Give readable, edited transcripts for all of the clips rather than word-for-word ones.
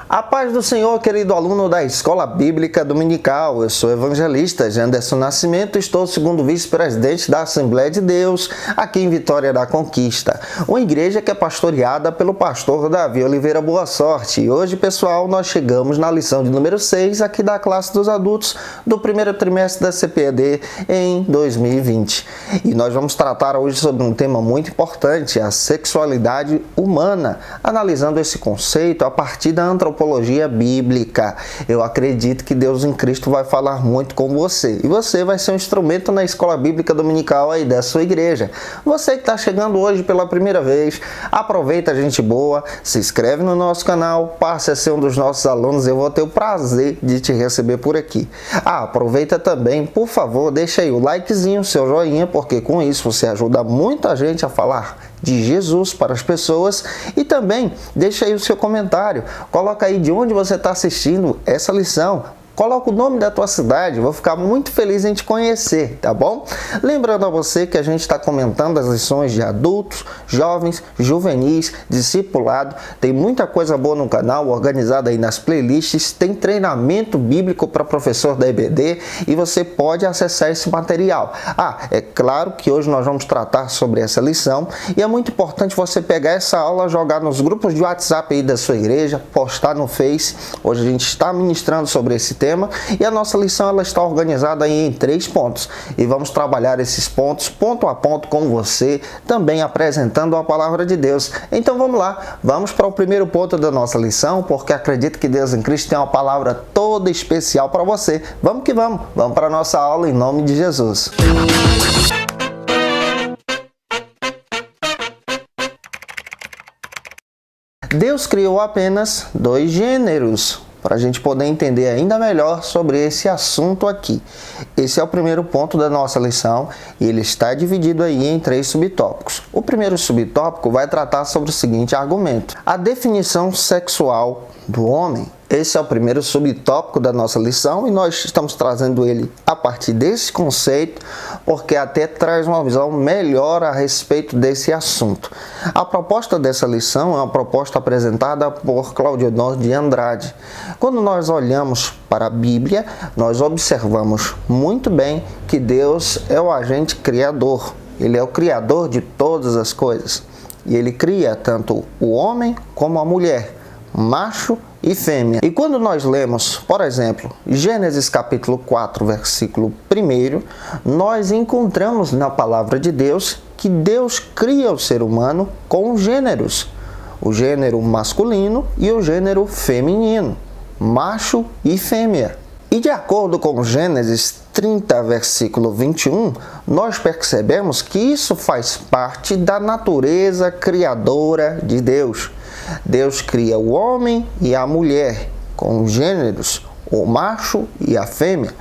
A paz do Senhor, querido aluno da Escola Bíblica Dominical. Eu sou o evangelista Janderson Nascimento, estou segundo vice-presidente da Assembleia de Deus, aqui em Vitória da Conquista, uma igreja que é pastoreada pelo pastor Davi Oliveira Boa Sorte. E hoje, pessoal, nós chegamos na lição de número 6 aqui da classe dos adultos do primeiro trimestre da CPED em 2020. E nós vamos tratar hoje sobre um tema muito importante, a sexualidade humana, analisando esse conceito a partir da antropologia bíblica. Eu acredito que Deus em Cristo vai falar muito com você. E você vai ser um instrumento na Escola Bíblica Dominical aí da sua igreja. Você que está chegando hoje pela primeira vez, aproveita, gente boa, se inscreve no nosso canal, passe a ser um dos nossos alunos, eu vou ter o prazer de te receber por aqui. Aproveita também, por favor, deixa aí o likezinho, seu joinha, porque com isso você ajuda muita gente a falar de Jesus para as pessoas. E também deixa aí o seu comentário, coloca aí de onde você está assistindo essa lição. Coloca o nome da tua cidade, vou ficar muito feliz em te conhecer, tá bom? Lembrando a você que a gente está comentando as lições de adultos, jovens, juvenis, discipulado. Tem muita coisa boa no canal, organizada aí nas playlists. Tem treinamento bíblico para professor da EBD e você pode acessar esse material. É claro que hoje nós vamos tratar sobre essa lição e é muito importante você pegar essa aula, jogar nos grupos de WhatsApp aí da sua igreja, postar no Face. Hoje a gente está ministrando sobre esse tema e a nossa lição ela está organizada aí em 3 pontos e vamos trabalhar esses pontos ponto a ponto com você, também apresentando a palavra de Deus. Então vamos lá, vamos para o primeiro ponto da nossa lição, porque acredito que Deus em Cristo tem uma palavra toda especial para você. Vamos que vamos para a nossa aula em nome de Jesus. Deus criou apenas 2 gêneros, para a gente poder entender ainda melhor sobre esse assunto aqui. Esse é o primeiro ponto da nossa lição e ele está dividido aí em 3 subtópicos. O primeiro subtópico vai tratar sobre o seguinte argumento: a definição sexual do homem. Esse é o primeiro subtópico da nossa lição e nós estamos trazendo ele a partir desse conceito, porque até traz uma visão melhor a respeito desse assunto. A proposta dessa lição é uma proposta apresentada por Claudionor de Andrade. Quando nós olhamos para a Bíblia, nós observamos muito bem que Deus é o agente criador. Ele é o criador de todas as coisas. E ele cria tanto o homem como a mulher, macho e fêmea. E quando nós lemos, por exemplo, Gênesis capítulo 4, versículo 1, nós encontramos na palavra de Deus que Deus cria o ser humano com gêneros. O gênero masculino e o gênero feminino, macho e fêmea. E de acordo com Gênesis 30, versículo 21, nós percebemos que isso faz parte da natureza criadora de Deus. Deus cria o homem e a mulher com gêneros, o macho e a fêmea.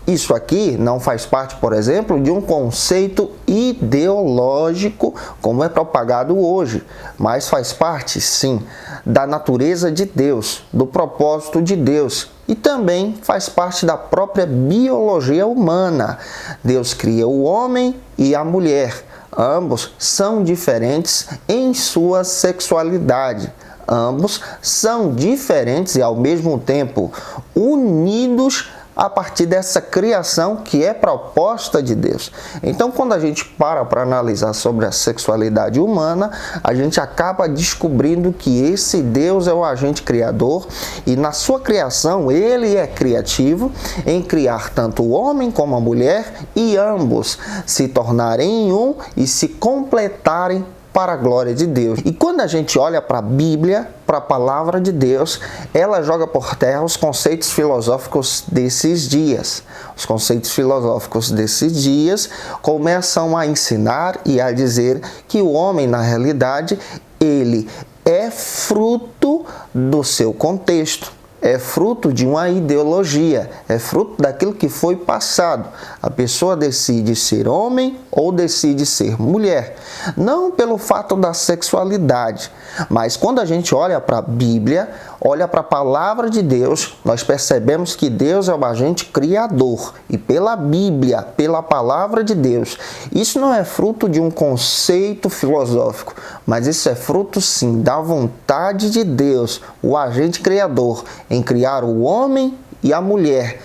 Isso aqui não faz parte, por exemplo, de um conceito ideológico como é propagado hoje, mas faz parte, sim, da natureza de Deus, do propósito de Deus e também faz parte da própria biologia humana. Deus cria o homem e a mulher. Ambos são diferentes em sua sexualidade. Ambos são diferentes e ao mesmo tempo unidos a partir dessa criação que é proposta de Deus. Então, quando a gente para analisar sobre a sexualidade humana, a gente acaba descobrindo que esse Deus é o agente criador e na sua criação ele é criativo em criar tanto o homem como a mulher e ambos se tornarem um e se completarem para a glória de Deus. E quando a gente olha para a Bíblia, para a palavra de Deus, ela joga por terra os conceitos filosóficos desses dias. Os conceitos filosóficos desses dias começam a ensinar e a dizer que o homem, na realidade, ele é fruto do seu contexto. é fruto de uma ideologia, é fruto daquilo que foi passado. A pessoa decide ser homem ou decide ser mulher, não pelo fato da sexualidade, mas quando a gente olha para a Bíblia, olha para a palavra de Deus, nós percebemos que Deus é o agente criador. E pela Bíblia, pela palavra de Deus, isso não é fruto de um conceito filosófico, mas isso é fruto sim da vontade de Deus, o agente criador, em criar o homem e a mulher,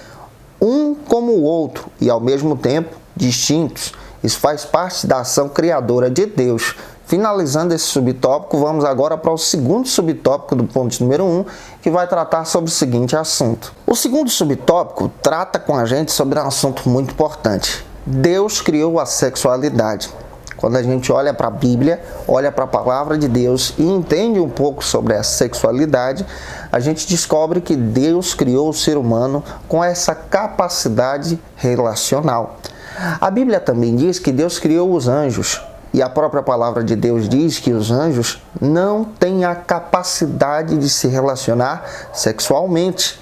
um como o outro e ao mesmo tempo distintos. Isso faz parte da ação criadora de Deus. Finalizando esse subtópico, vamos agora para o segundo subtópico do ponto número 1, que vai tratar sobre o seguinte assunto. O segundo subtópico trata com a gente sobre um assunto muito importante. Deus criou a sexualidade. Quando a gente olha para a Bíblia, olha para a palavra de Deus e entende um pouco sobre a sexualidade, a gente descobre que Deus criou o ser humano com essa capacidade relacional. A Bíblia também diz que Deus criou os anjos. E a própria palavra de Deus diz que os anjos não têm a capacidade de se relacionar sexualmente.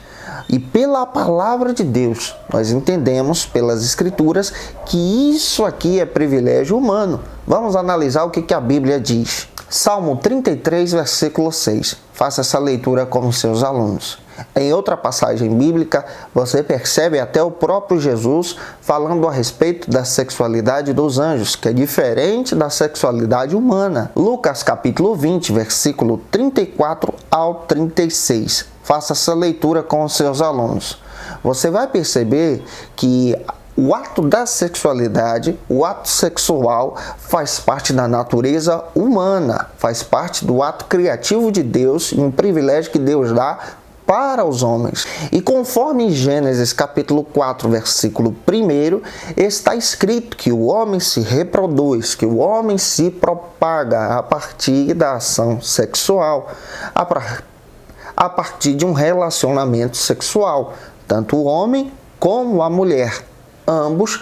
E pela palavra de Deus, nós entendemos pelas Escrituras que isso aqui é privilégio humano. Vamos analisar o que a Bíblia diz. Salmo 33, versículo 6. Faça essa leitura com os seus alunos. Em outra passagem bíblica, você percebe até o próprio Jesus falando a respeito da sexualidade dos anjos, que é diferente da sexualidade humana. Lucas capítulo 20, versículo 34 ao 36. Faça essa leitura com os seus alunos. Você vai perceber que o ato da sexualidade, o ato sexual, faz parte da natureza humana, faz parte do ato criativo de Deus e um privilégio que Deus dá para os homens. E conforme em Gênesis capítulo 4, versículo 1, está escrito que o homem se reproduz, que o homem se propaga a partir da ação sexual, a partir de um relacionamento sexual. Tanto o homem como a mulher, ambos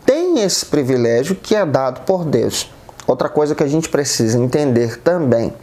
têm esse privilégio que é dado por Deus. Outra coisa que a gente precisa entender também,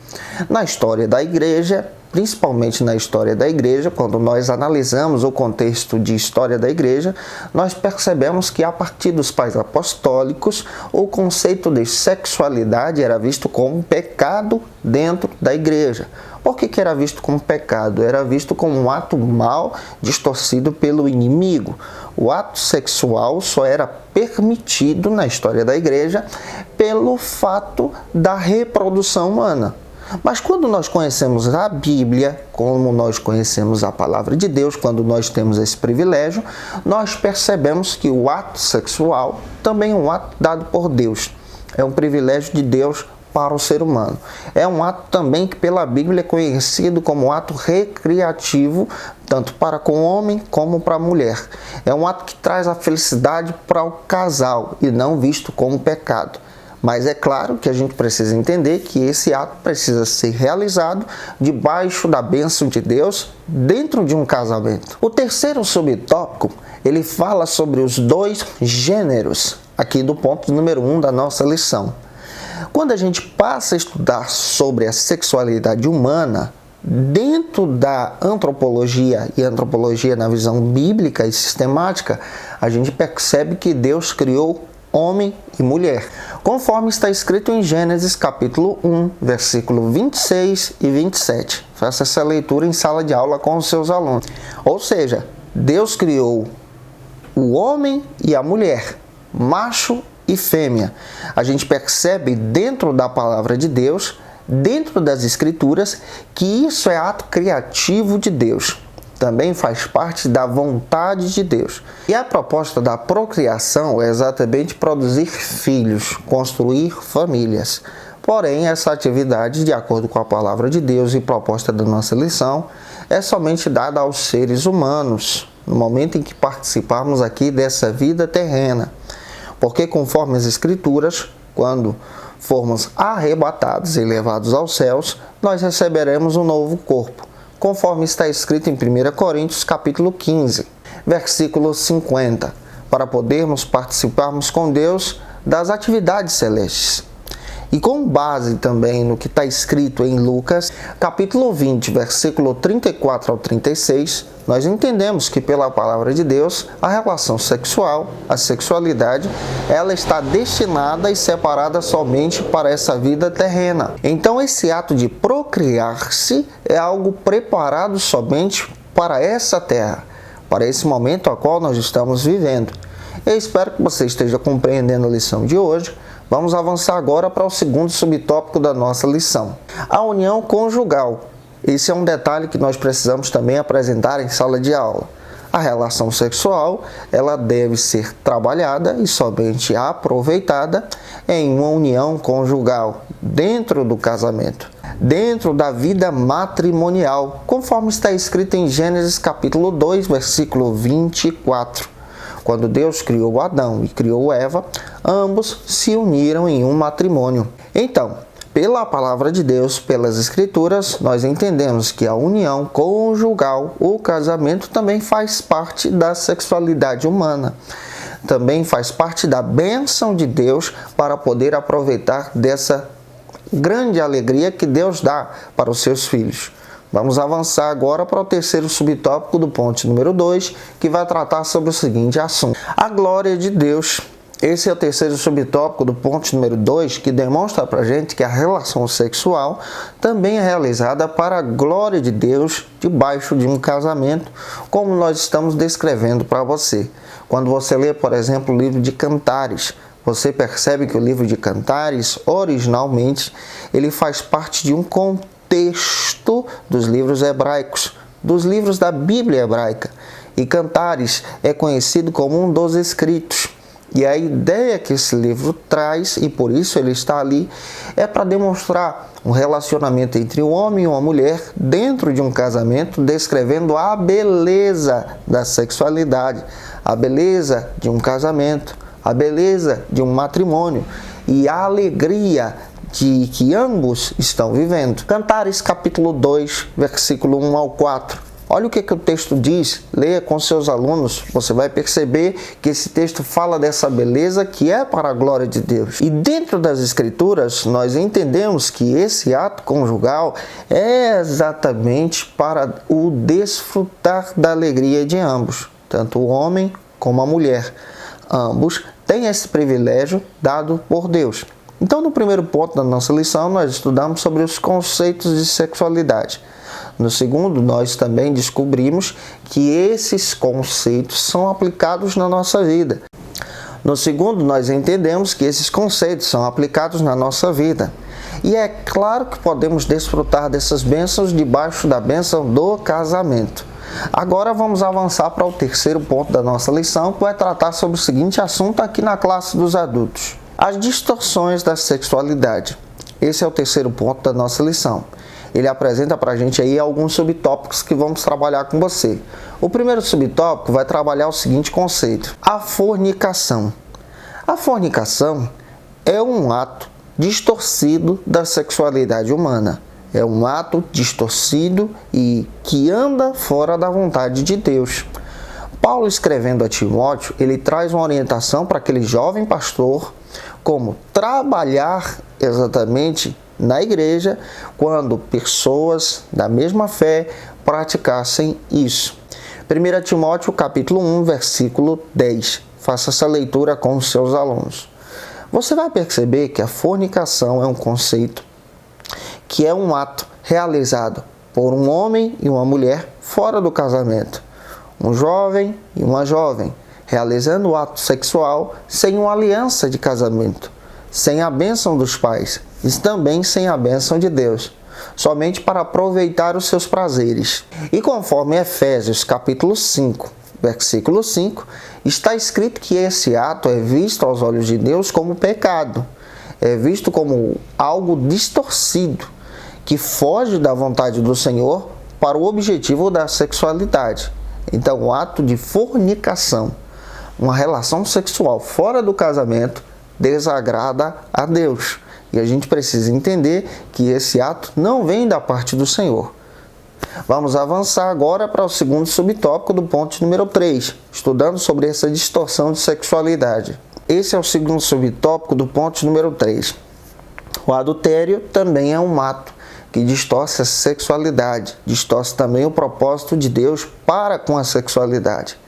na história da igreja, principalmente na história da igreja, quando nós analisamos o contexto de história da igreja, nós percebemos que a partir dos pais apostólicos, o conceito de sexualidade era visto como um pecado dentro da igreja. Por que era visto como pecado? Era visto como um ato mau, distorcido pelo inimigo. O ato sexual só era permitido na história da igreja pelo fato da reprodução humana. Mas quando nós conhecemos a Bíblia, como nós conhecemos a palavra de Deus, quando nós temos esse privilégio, nós percebemos que o ato sexual também é um ato dado por Deus. É um privilégio de Deus para o ser humano. É um ato também que pela Bíblia é conhecido como ato recreativo, tanto para com o homem como para a mulher. É um ato que traz a felicidade para o casal e não visto como pecado. Mas é claro que a gente precisa entender que esse ato precisa ser realizado debaixo da bênção de Deus dentro de um casamento. O terceiro subtópico, ele fala sobre os dois gêneros, aqui do ponto número 1 da nossa lição. Quando a gente passa a estudar sobre a sexualidade humana, dentro da antropologia, e antropologia na visão bíblica e sistemática, a gente percebe que Deus criou homem e mulher, conforme está escrito em Gênesis capítulo 1, versículo 26 e 27. Faça essa leitura em sala de aula com os seus alunos. Ou seja, Deus criou o homem e a mulher, macho e fêmea. A gente percebe dentro da palavra de Deus, dentro das Escrituras, que isso é ato criativo de Deus. Também faz parte da vontade de Deus. E a proposta da procriação é exatamente produzir filhos, construir famílias. Porém, essa atividade, de acordo com a palavra de Deus e proposta da nossa lição, é somente dada aos seres humanos, no momento em que participarmos aqui dessa vida terrena. Porque, conforme as Escrituras, quando formos arrebatados e levados aos céus, nós receberemos um novo corpo, conforme está escrito em 1 Coríntios capítulo 15, versículo 50, para podermos participarmos com Deus das atividades celestes. E com base também no que está escrito em Lucas, capítulo 20, versículo 34 ao 36, nós entendemos que pela palavra de Deus, a relação sexual, a sexualidade, ela está destinada e separada somente para essa vida terrena. Então esse ato de procriar-se é algo preparado somente para essa terra, para esse momento a qual nós estamos vivendo. Eu espero que você esteja compreendendo a lição de hoje. Vamos avançar agora para o segundo subtópico da nossa lição, a união conjugal. Esse é um detalhe que nós precisamos também apresentar em sala de aula. A relação sexual, ela deve ser trabalhada e somente aproveitada em uma união conjugal, dentro do casamento, dentro da vida matrimonial, conforme está escrito em Gênesis capítulo 2, versículo 24. Quando Deus criou Adão e criou Eva, ambos se uniram em um matrimônio. Então, pela palavra de Deus, pelas Escrituras, nós entendemos que a união conjugal, o casamento, também faz parte da sexualidade humana. Também faz parte da bênção de Deus para poder aproveitar dessa grande alegria que Deus dá para os seus filhos. Vamos avançar agora para o terceiro subtópico do ponto número 2, que vai tratar sobre o seguinte assunto: a glória de Deus. Esse é o terceiro subtópico do ponto número 2, que demonstra para a gente que a relação sexual também é realizada para a glória de Deus debaixo de um casamento, como nós estamos descrevendo para você. Quando você lê, por exemplo, o livro de Cantares, você percebe que o livro de Cantares, originalmente, ele faz parte de um contexto dos livros hebraicos, dos livros da Bíblia hebraica. E Cantares é conhecido como um dos escritos. E a ideia que esse livro traz, e por isso ele está ali, é para demonstrar um relacionamento entre um homem e uma mulher dentro de um casamento, descrevendo a beleza da sexualidade, a beleza de um casamento, a beleza de um matrimônio e a alegria de que ambos estão vivendo. Cantares capítulo 2, versículo 1 ao 4. Olha o que o texto diz, leia com seus alunos, você vai perceber que esse texto fala dessa beleza que é para a glória de Deus. E dentro das Escrituras, nós entendemos que esse ato conjugal é exatamente para o desfrutar da alegria de ambos, tanto o homem como a mulher. Ambos têm esse privilégio dado por Deus. Então, no primeiro ponto da nossa lição, nós estudamos sobre os conceitos de sexualidade. No segundo, nós também descobrimos que esses conceitos são aplicados na nossa vida. No segundo, nós entendemos que esses conceitos são aplicados na nossa vida. E é claro que podemos desfrutar dessas bênçãos debaixo da bênção do casamento. Agora vamos avançar para o terceiro ponto da nossa lição, que vai tratar sobre o seguinte assunto aqui na classe dos adultos: as distorções da sexualidade. Esse é o terceiro ponto da nossa lição. Ele apresenta para a gente aí alguns subtópicos que vamos trabalhar com você. O primeiro subtópico vai trabalhar o seguinte conceito: a fornicação. A fornicação é um ato distorcido da sexualidade humana. É um ato distorcido e que anda fora da vontade de Deus. Paulo, escrevendo a Timóteo, ele traz uma orientação para aquele jovem pastor como trabalhar exatamente na igreja quando pessoas da mesma fé praticassem isso. 1 Timóteo capítulo 1, versículo 10. Faça essa leitura com os seus alunos. Você vai perceber que a fornicação é um conceito que é um ato realizado por um homem e uma mulher fora do casamento. Um jovem e uma jovem realizando o ato sexual sem uma aliança de casamento, sem a bênção dos pais e também sem a bênção de Deus, somente para aproveitar os seus prazeres. E conforme Efésios capítulo 5, versículo 5, está escrito que esse ato é visto aos olhos de Deus como pecado, é visto como algo distorcido, que foge da vontade do Senhor para o objetivo da sexualidade. Então, o ato de fornicação, uma relação sexual fora do casamento, desagrada a Deus. E a gente precisa entender que esse ato não vem da parte do Senhor. Vamos avançar agora para o segundo subtópico do ponto número 3, estudando sobre essa distorção de sexualidade. Esse é o segundo subtópico do ponto número 3. O adultério também é um ato que distorce a sexualidade, distorce também o propósito de Deus para com a sexualidade.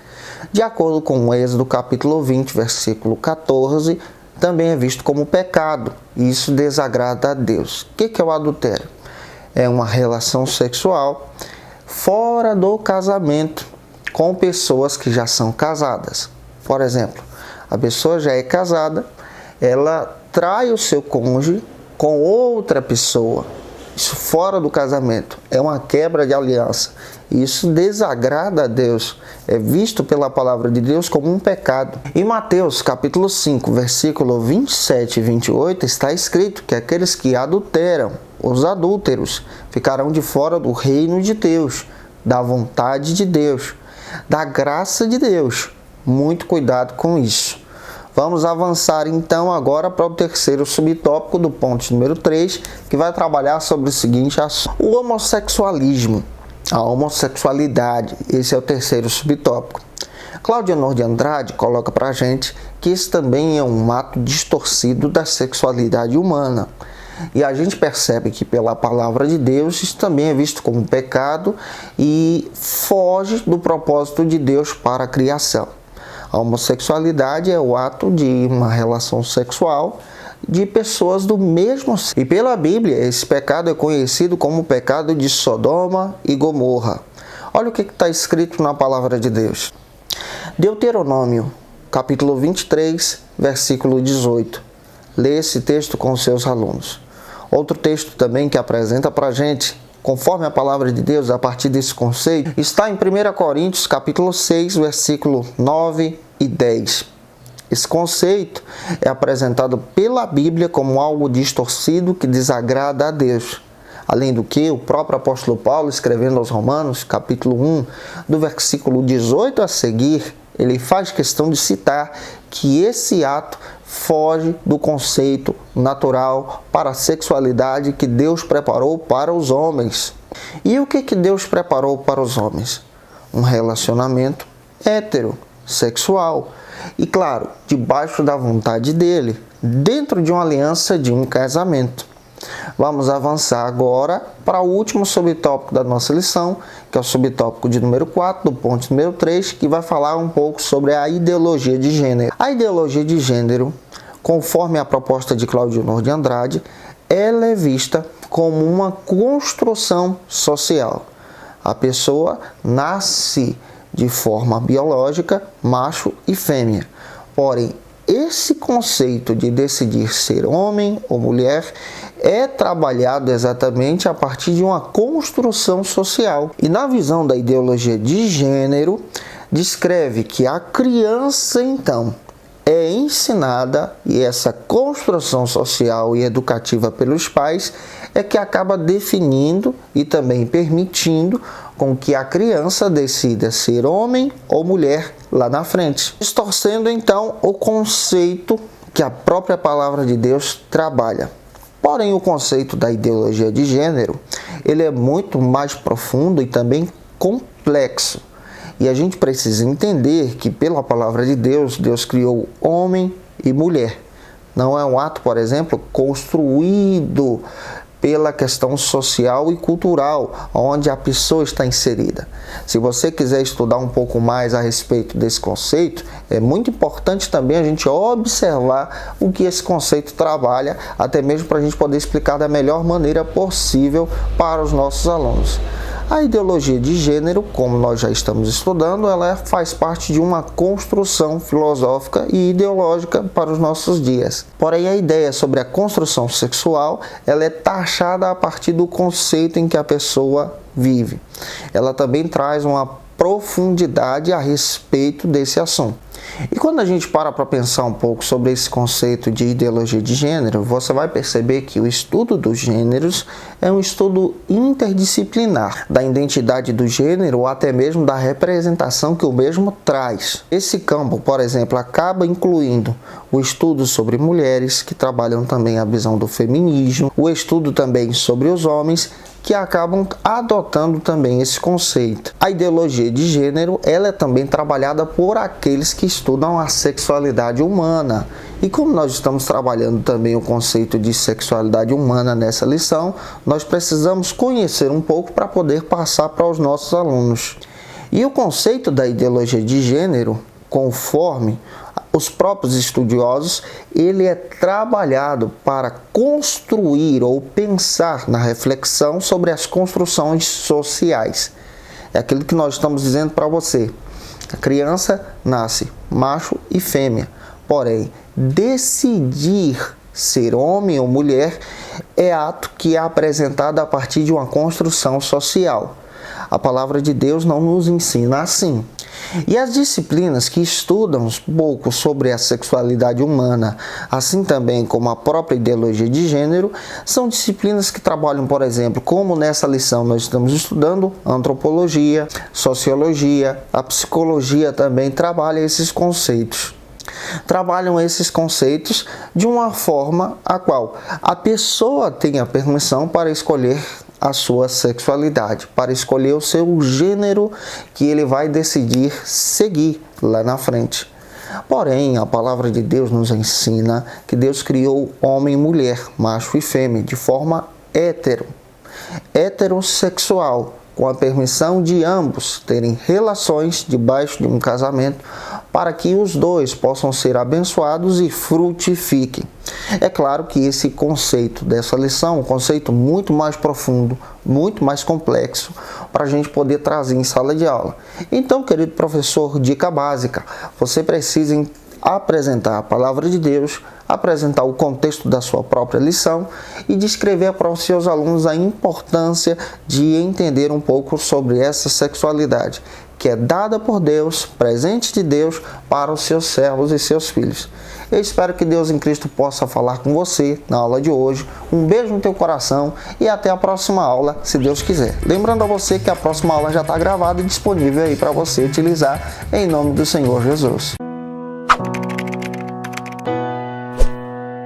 De acordo com o Êxodo capítulo 20, versículo 14, também é visto como pecado, e isso desagrada a Deus. O que é o adultério? É uma relação sexual fora do casamento com pessoas que já são casadas. Por exemplo, a pessoa já é casada, ela trai o seu cônjuge com outra pessoa. Isso fora do casamento. É uma quebra de aliança. Isso desagrada a Deus. É visto pela palavra de Deus como um pecado. Em Mateus capítulo 5, versículo 27 e 28, está escrito que aqueles que adulteram, os adúlteros, ficarão de fora do reino de Deus, da vontade de Deus, da graça de Deus. Muito cuidado com isso. Vamos avançar então agora para o terceiro subtópico do ponto número 3, que vai trabalhar sobre o seguinte assunto: o homossexualismo, a homossexualidade. Esse é o terceiro subtópico. Cláudio Honor de Andrade coloca para a gente que isso também é um ato distorcido da sexualidade humana. E a gente percebe que pela palavra de Deus isso também é visto como pecado e foge do propósito de Deus para a criação. A homossexualidade é o ato de uma relação sexual de pessoas do mesmo sexo. E pela Bíblia, esse pecado é conhecido como o pecado de Sodoma e Gomorra. Olha o que está escrito na palavra de Deus. Deuteronômio, capítulo 23, versículo 18. Lê esse texto com os seus alunos. Outro texto também que apresenta para a gente, conforme a palavra de Deus, a partir desse conceito, está em 1 Coríntios, capítulo 6, versículo 9 e 10. Esse conceito é apresentado pela Bíblia como algo distorcido que desagrada a Deus. Além do que, o próprio apóstolo Paulo, escrevendo aos Romanos, capítulo 1, do versículo 18 a seguir, ele faz questão de citar que esse ato foge do conceito natural para a sexualidade que Deus preparou para os homens. E o que Deus preparou para os homens? Um relacionamento heterossexual. E claro, debaixo da vontade dele, dentro de uma aliança de um casamento. Vamos avançar agora para o último subtópico da nossa lição, que é o subtópico de número 4, do ponto número 3, que vai falar um pouco sobre a ideologia de gênero. A ideologia de gênero, conforme a proposta de Cláudio Honor de Andrade, ela é vista como uma construção social. A pessoa nasce de forma biológica, macho e fêmea. Porém, esse conceito de decidir ser homem ou mulher é trabalhado exatamente a partir de uma construção social. E na visão da ideologia de gênero, descreve que a criança, então, é ensinada, e essa construção social e educativa pelos pais é que acaba definindo e também permitindo com que a criança decida ser homem ou mulher lá na frente, distorcendo então o conceito que a própria palavra de Deus trabalha. Porém, o conceito da ideologia de gênero, ele é muito mais profundo e também complexo. E a gente precisa entender que pela palavra de Deus, Deus criou homem e mulher. Não é um ato, por exemplo, construído pela questão social e cultural, onde a pessoa está inserida. Se você quiser estudar um pouco mais a respeito desse conceito, é muito importante também a gente observar o que esse conceito trabalha, até mesmo para a gente poder explicar da melhor maneira possível para os nossos alunos. A ideologia de gênero, como nós já estamos estudando, ela faz parte de uma construção filosófica e ideológica para os nossos dias. Porém, a ideia sobre a construção sexual, ela é taxada a partir do conceito em que a pessoa vive. Ela também traz uma profundidade a respeito desse assunto. E quando a gente para pensar um pouco sobre esse conceito de ideologia de gênero, você vai perceber que o estudo dos gêneros é um estudo interdisciplinar da identidade do gênero ou até mesmo da representação que o mesmo traz. Esse campo, por exemplo, acaba incluindo o estudo sobre mulheres, que trabalham também a visão do feminismo, o estudo também sobre os homens que acabam adotando também esse conceito. A ideologia de gênero, ela é também trabalhada por aqueles que estudam a sexualidade humana. E como nós estamos trabalhando também o conceito de sexualidade humana nessa lição, nós precisamos conhecer um pouco para poder passar para os nossos alunos. E o conceito da ideologia de gênero, conforme os próprios estudiosos, ele é trabalhado para construir ou pensar na reflexão sobre as construções sociais. É aquilo que nós estamos dizendo para você. A criança nasce macho e fêmea, porém, decidir ser homem ou mulher é ato que é apresentado a partir de uma construção social. A palavra de Deus não nos ensina assim. E as disciplinas que estudam um pouco sobre a sexualidade humana, assim também como a própria ideologia de gênero, são disciplinas que trabalham, por exemplo, como nessa lição nós estamos estudando, antropologia, sociologia, a psicologia também trabalha esses conceitos. Trabalham esses conceitos de uma forma a qual a pessoa tem a permissão para escolher a sua sexualidade, para escolher o seu gênero que ele vai decidir seguir lá na frente. Porém, a palavra de Deus nos ensina que Deus criou homem e mulher, macho e fêmea, de forma heterossexual, com a permissão de ambos terem relações debaixo de um casamento, para que os dois possam ser abençoados e frutifiquem. É claro que esse conceito dessa lição é um conceito muito mais profundo, muito mais complexo, para a gente poder trazer em sala de aula. Então, querido professor, dica básica, você precisa apresentar a palavra de Deus, apresentar o contexto da sua própria lição e descrever para os seus alunos a importância de entender um pouco sobre essa sexualidade, que é dada por Deus, presente de Deus para os seus servos e seus filhos. Eu espero que Deus em Cristo possa falar com você na aula de hoje. Um beijo no teu coração e até a próxima aula, se Deus quiser. Lembrando a você que a próxima aula já está gravada e disponível aí para você utilizar em nome do Senhor Jesus.